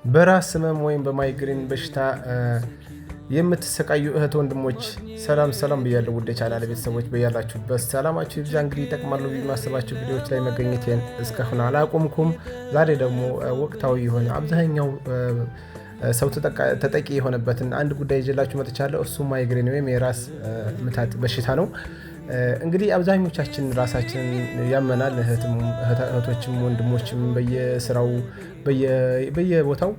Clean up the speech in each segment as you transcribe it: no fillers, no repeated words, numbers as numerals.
በራስ ህመም ወይም በማይግሬን በሽታ የምትሰቃዩ እህት ወንድሞች ሰላም ብያለሁ። ውድ የቻናሌ ቤተሰቦች በያላችሁበት ሰላማችሁ ይብዛ። እንግዲህ ይጠቅማሉ በማስባቸው ቪዲዮዎች ላይ መገኘቴን እስካሁን አላቆምኩም። ዛሬ ደግሞ ወቅታዊ የሆነ አብዛኛው ሰው ተጠቂ የሆነበትን አንድ ጉዳይ ይዤላችሁ መጥቻለሁ። እሱ ማይግሬን ወይም የራስ ምታት በሽታ ነው። እንግዲህ አብዛኞቻችን ራሳችንን ያመናል። እህቶችም ወንድሞችም በየስራው በየቦታው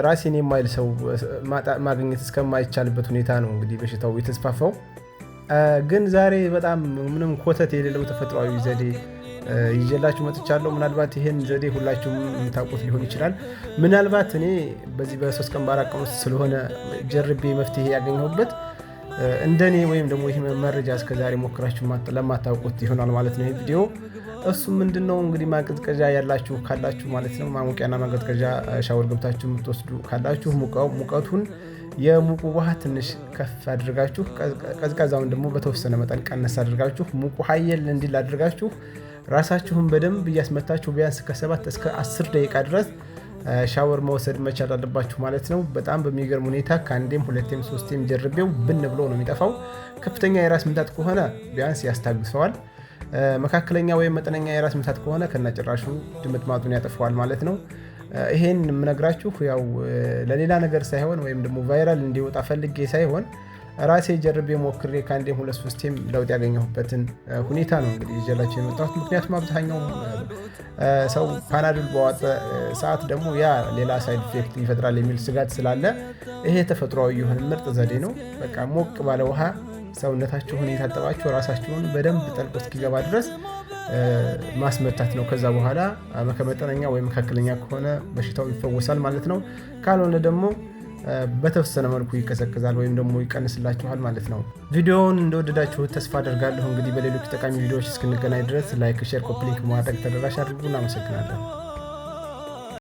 ራሴን የማይል ሰው ማግኘት እስከማይቻልበት ሁኔታ ነው እንግዲህ በሽታው የተስፋፋው። ግን ዛሬ በጣም ምንም ኮተት የሌለው ተፈጥሯዊ ዘዴ ይዤላችሁ መጥቻለሁ። ምናልባት ይሄን ዘዴ ሁላችሁም የምታውቁት ሊሆን ይችላል። ምናልባት እኔ በዚህ በ3 ቀን በ4 ቀን ውስጥ ስለሆነ ጀርቤ መፍትሄ ያገኘሁበት እንደኔ ወይም ደግሞ ይሄ መረጃ እስከዛሬ ሞክራችሁ ለማታውቁት ይሆናል ማለት ነው ይሄ ቪዲዮ። እሱ ምንድነው እንግዲህ ማቀዝቀዣ ያላችሁ ካላችሁ ማለት ነው፣ ማሞቂያና ማቀዝቀዣ ሻወር ገብታችሁ የምትወስዱ ካላችሁ ሙቀቱን የሙቁ ውሃ ትንሽ ከፍ አድርጋችሁ ቀዝቃዛውን ደግሞ በተወሰነ መጠን ቀነስ አድርጋችሁ ሙቁ ኃይል እንዲል አድርጋችሁ ራሳችሁን በደንብ እያስመታችሁ ቢያንስ ከ7 እስከ 10 ደቂቃ ድረስ ሻወር መውሰድ መቻል አለባችሁ ማለት ነው። በጣም በሚገርም ሁኔታ ከአንዴም ሁለቴም ሶስቴም ጀርቤው ብን ብሎ ነው የሚጠፋው። ከፍተኛ የራስ ምታት ከሆነ ቢያንስ ያስታግሰዋል። መካከለኛ ወይም መጠነኛ የራስ ምታት ከሆነ ከነጭራሹ ድምጥማጡን ያጠፋዋል ማለት ነው። ይሄን የምነግራችሁ ያው ለሌላ ነገር ሳይሆን ወይም ደግሞ ቫይራል እንዲወጣ ፈልጌ ሳይሆን ራሴ ጀርቤ ሞክሬ ከአንዴም 2-3ቴም ለውጥ ያገኘሁበትን ሁኔታ ነው እንግዲህ ይዤላችሁ የመጣሁት። ምክንያቱም አብዛኛው ሰው ፓናዶል በዋጠ ሰዓት ደግሞ ያ ሌላ ሳይድ ኢፌክት ይፈጥራል የሚል ስጋት ስላለ ይሄ ተፈጥሯዊ የሆነ ምርጥ ዘዴ ነው። በቃ ሞቅ ባለ ውሃ ሰውነታችሁን የታጠባችሁ ራሳችሁን በደንብ ጠልቆ እስኪገባ ድረስ ማስመታት ነው። ከዛ በኋላ ከመጠነኛ ወይም መካከለኛ ከሆነ በሽታው ይፈወሳል ማለት ነው። ካልሆነ ደግሞ በተወሰነ መልኩ ይቀዘቅዛል ወይም ደግሞ ይቀንስላችኋል ማለት ነው። ቪዲዮውን እንደወደዳችሁት ተስፋ አደርጋለሁ። እንግዲህ በሌሎች ጠቃሚ ቪዲዮዎች እስክንገናኝ ድረስ ላይክ፣ ሼር፣ ኮፒ ሊንክ ማድረግ ተደራሽ አድርጉ። እናመሰግናለን።